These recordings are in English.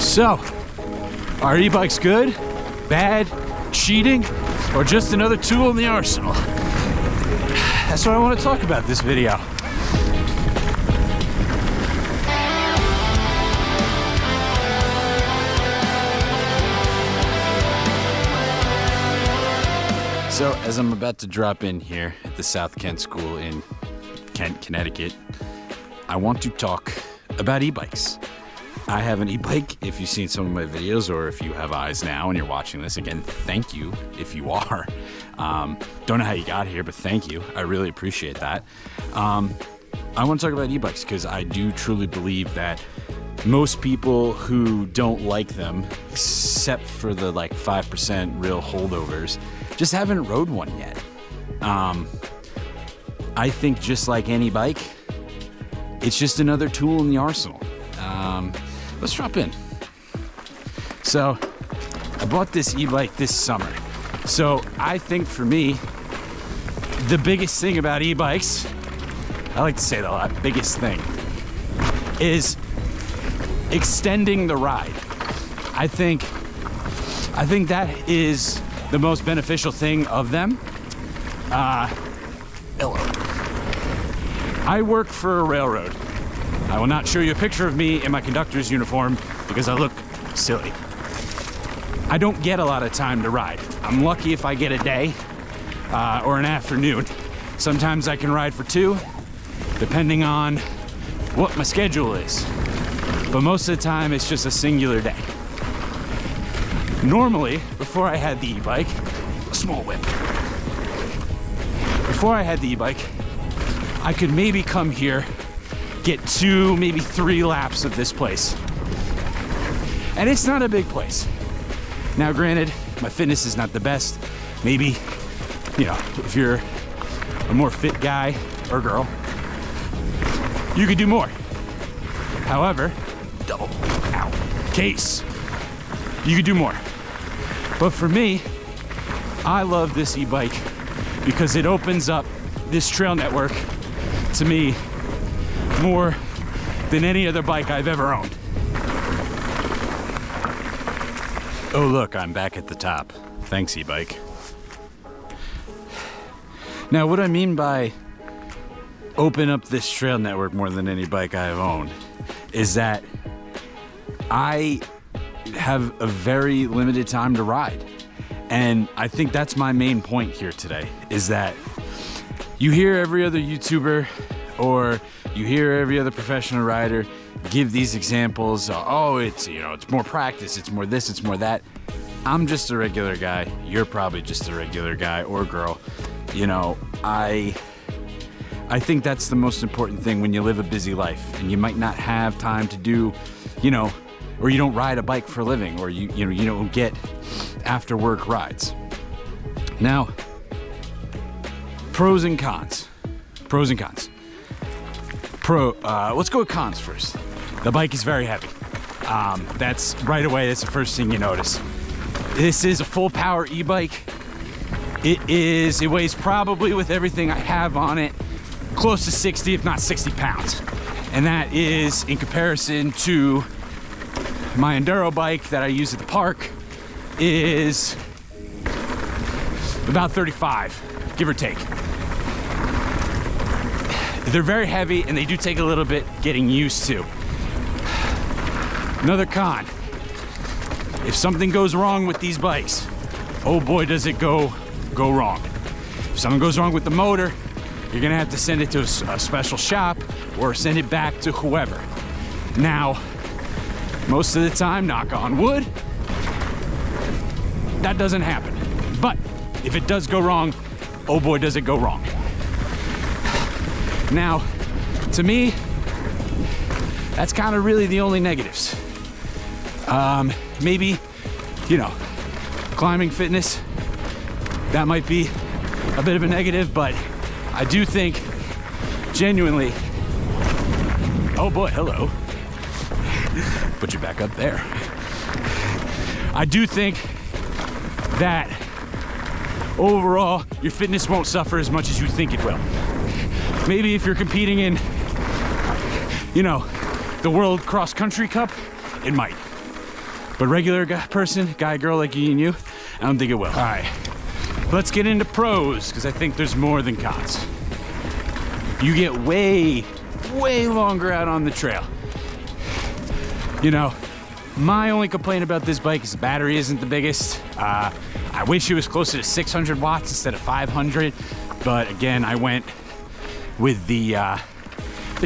So, are e-bikes good, bad, cheating, or just another tool in the arsenal? That's what I want to talk about this video. So, as I'm about to drop in here at the South Kent School in Kent, Connecticut, I want to talk about e-bikes. I have an e-bike. If you've seen some of my videos, or if you have eyes now and you're watching this, again, thank you if you are. Don't know how you got here, but thank you. I really appreciate that. I want to talk about e-bikes because I do truly believe that most people who don't like them, except for the like 5% real holdovers, just haven't rode one yet. I think just like any bike, it's just another tool in the arsenal. Let's drop in. So I bought this e-bike this summer. So I think for me, the biggest thing about e-bikes, I like to say that a lot, biggest thing, is extending the ride. I think that is the most beneficial thing of them. Hello. I work for a railroad. I will not show you a picture of me in my conductor's uniform because I look silly. I don't get a lot of time to ride. I'm lucky if I get a day or an afternoon. Sometimes I can ride for 2, depending on what my schedule is. But most of the time, it's just a singular day. Normally, before I had the e-bike, a small whip. Before I had the e-bike, I could maybe come here, get 2, maybe 3 laps of this place. And it's not a big place. Now, granted, my fitness is not the best. Maybe, you know, if you're a more fit guy or girl, you could do more. However, double, ow, case, you could do more. But for me, I love this e-bike because it opens up this trail network to me more than any other bike I've ever owned. Oh look, I'm back at the top. Thanks, e-bike. Now, what I mean by open up this trail network more than any bike I've owned is that I have a very limited time to ride. And I think that's my main point here today, is that you hear every other YouTuber or you hear every other professional rider give these examples. Oh, it's, you know, it's more practice, it's more this, it's more that. I'm just a regular guy. You're probably just a regular guy or girl. You know, I think that's the most important thing when you live a busy life and you might not have time to do, you know, or you don't ride a bike for a living, or you don't get after work rides. Now, pros and cons. Pros and cons. Let's go with cons first. The bike is very heavy. That's right away, that's the first thing you notice. This is a full power e-bike. It weighs probably, with everything I have on it, close to 60, if not 60 pounds. And that is in comparison to my enduro bike that I use at the park is about 35, give or take. They're very heavy and they do take a little bit getting used to. Another con, if something goes wrong with these bikes, oh boy does it go wrong. If something goes wrong with the motor, you're gonna have to send it to a special shop or send it back to whoever. Now, most of the time, knock on wood, that doesn't happen. But if it does go wrong, oh boy does it go wrong. Now, to me, that's kind of really the only negatives. Maybe, you know, climbing fitness, that might be a bit of a negative, but I do think, genuinely, oh boy, hello. Put you back up there. I do think that overall, your fitness won't suffer as much as you think it will. Maybe if you're competing in, you know, the World Cross Country Cup, it might. But regular guy, girl like you and you, I don't think it will. All right, let's get into pros, because I think there's more than cons. You get way longer out on the trail. You know, my only complaint about this bike is the battery isn't the biggest. I wish it was closer to 600 watts instead of 500, but again, I went with the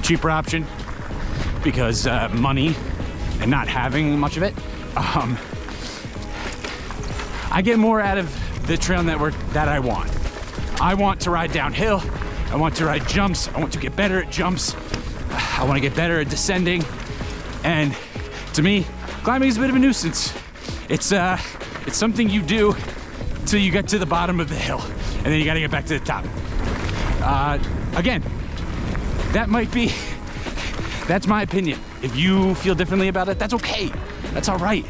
cheaper option because money and not having much of it. I get more out of the trail network that I want. I want to ride downhill. I want to ride jumps. I want to get better at jumps. I want to get better at descending. And to me, climbing is a bit of a nuisance. It's something you do till you get to the bottom of the hill, and then you got to get back to the top. Again, that's my opinion. If you feel differently about it, that's okay. That's all right.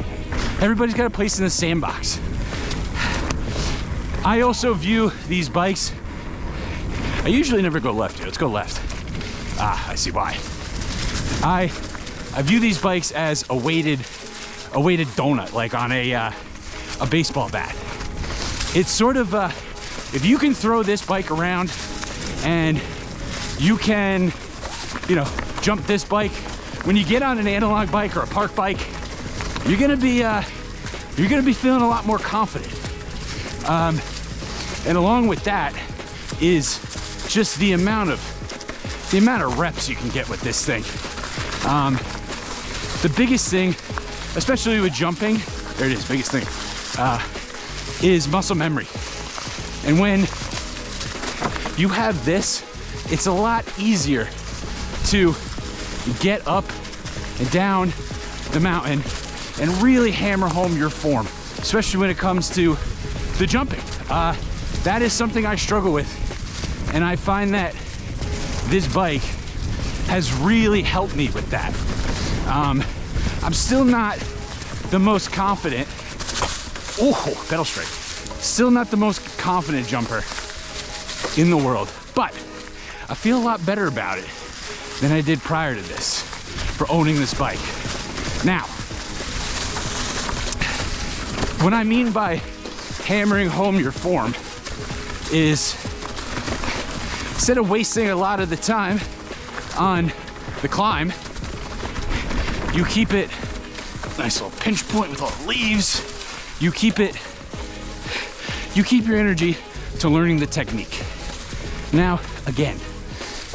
Everybody's got a place in the sandbox. I also view these bikes, I usually never go left here. Let's go left. I see why. I view these bikes as a weighted donut, like on a baseball bat. It's sort of, if you can throw this bike around and you can, you know, jump this bike, when you get on an analog bike or a park bike, you're gonna be feeling a lot more confident. And along with that is just the amount of reps you can get with this thing. The biggest thing, especially with jumping, there it is, biggest thing, is muscle memory. And when you have this, it's a lot easier to get up and down the mountain and really hammer home your form, especially when it comes to the jumping. That is something I struggle with, and I find that this bike has really helped me with that. I'm still not the most confident, pedal strike, still not the most confident jumper in the world, but I feel a lot better about it than I did prior to this, for owning this bike. Now, what I mean by hammering home your form is, instead of wasting a lot of the time on the climb, you keep it nice little pinch point with all the leaves. You keep your energy to learning the technique. Now, again,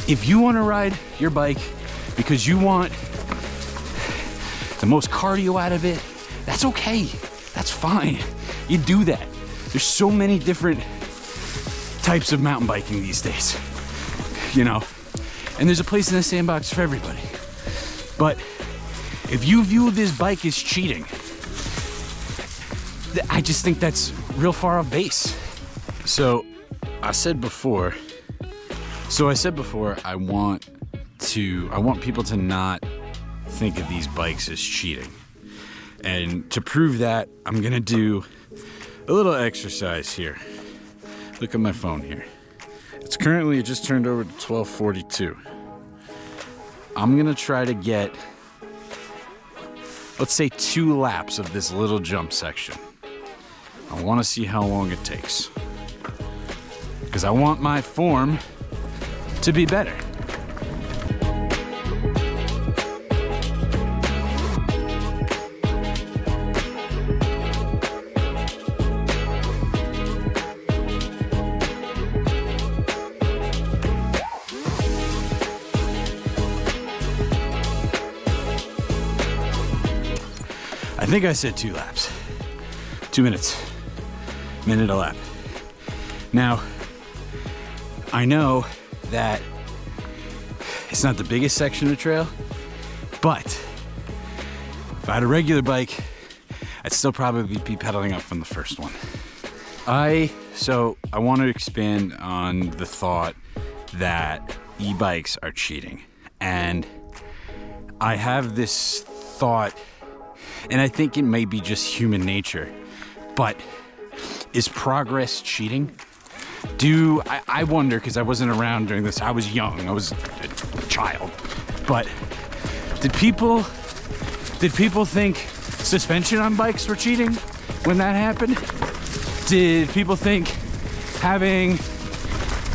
if you want to ride your bike because you want the most cardio out of it, that's okay. That's fine. You do that. There's so many different types of mountain biking these days, you know, and there's a place in the sandbox for everybody. But if you view this bike as cheating, I just think that's real far off base. So I said before, I want people to not think of these bikes as cheating. And to prove that, I'm gonna do a little exercise here. Look at my phone here. It's currently, it just turned over to 12:42. I'm gonna try to get, let's say, 2 laps of this little jump section. I wanna see how long it takes, because I want my form to be better. I think I said 2 laps. 2 minutes. Minute a lap. Now, I know that it's not the biggest section of trail, but if I had a regular bike, I'd still probably be pedaling up from the first one. So I want to expand on the thought that e-bikes are cheating. And I have this thought, and I think it may be just human nature, but is progress cheating? I wonder, because I wasn't around during this. I was young, I was a child, but did people think suspension on bikes were cheating when that happened? Did people think having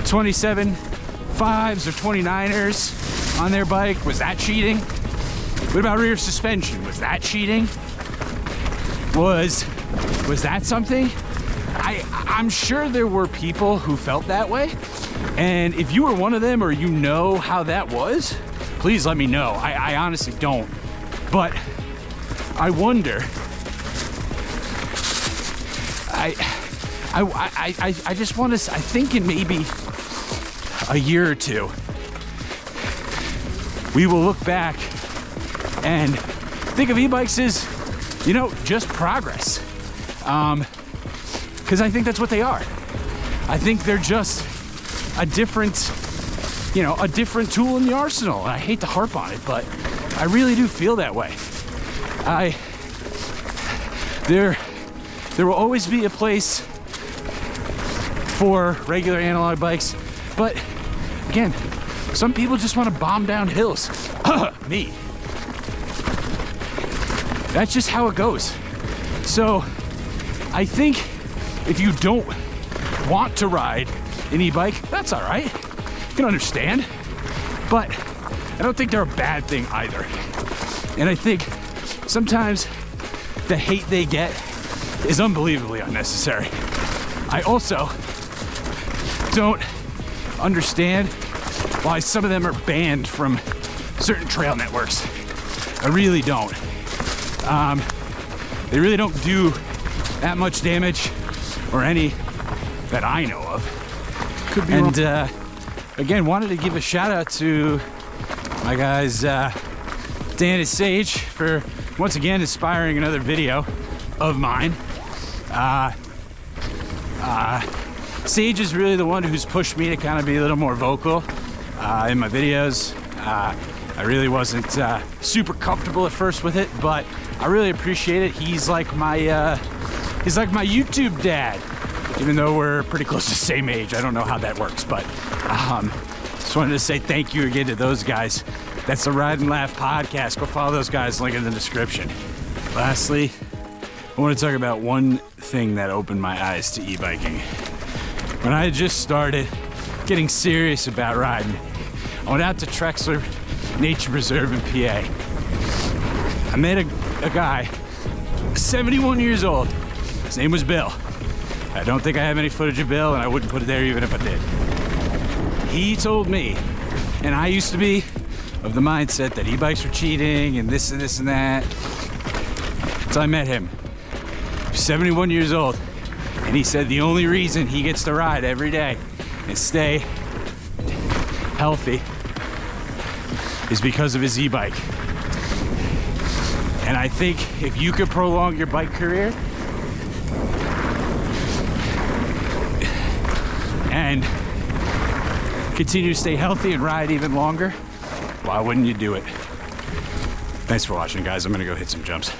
27 5s or 29ers on their bike, was that cheating? What about rear suspension? Was that cheating? Was that something? I'm sure there were people who felt that way. And if you were one of them or you know how that was, please let me know. I honestly don't. But I wonder, I just want to, I think in maybe a year or two, we will look back and think of e-bikes as, you know, just progress. Because I think that's what they are. I think they're just a different, you know, a different tool in the arsenal. And I hate to harp on it, but I really do feel that way. There will always be a place for regular analog bikes, but again, some people just want to bomb down hills. Me. That's just how it goes. So I think if you don't want to ride an e-bike, that's all right. You can understand. But I don't think they're a bad thing either. And I think sometimes the hate they get is unbelievably unnecessary. I also don't understand why some of them are banned from certain trail networks. I really don't. They really don't do that much damage, or any that I know of. Could be wrong. And again, wanted to give a shout out to my guys Dan and Sage for once again inspiring another video of mine. Sage is really the one who's pushed me to kind of be a little more vocal in my videos. I really wasn't super comfortable at first with it, but I really appreciate it. He's like my YouTube dad, even though we're pretty close to the same age. I don't know how that works, but just wanted to say thank you again to those guys. That's the Ride and Laugh podcast. Go follow those guys, link in the description. Lastly, I want to talk about one thing that opened my eyes to e-biking. When I had just started getting serious about riding, I went out to Trexler Nature Preserve in PA. I met a guy, 71 years old. His name was Bill. I don't think I have any footage of Bill, and I wouldn't put it there even if I did. He told me, and I used to be of the mindset that e-bikes were cheating and this and this and that. Until I met him. He's 71 years old, and he said the only reason he gets to ride every day and stay healthy is because of his e-bike. And I think if you could prolong your bike career and continue to stay healthy and ride even longer, why wouldn't you do it? Thanks for watching, guys. I'm gonna go hit some jumps.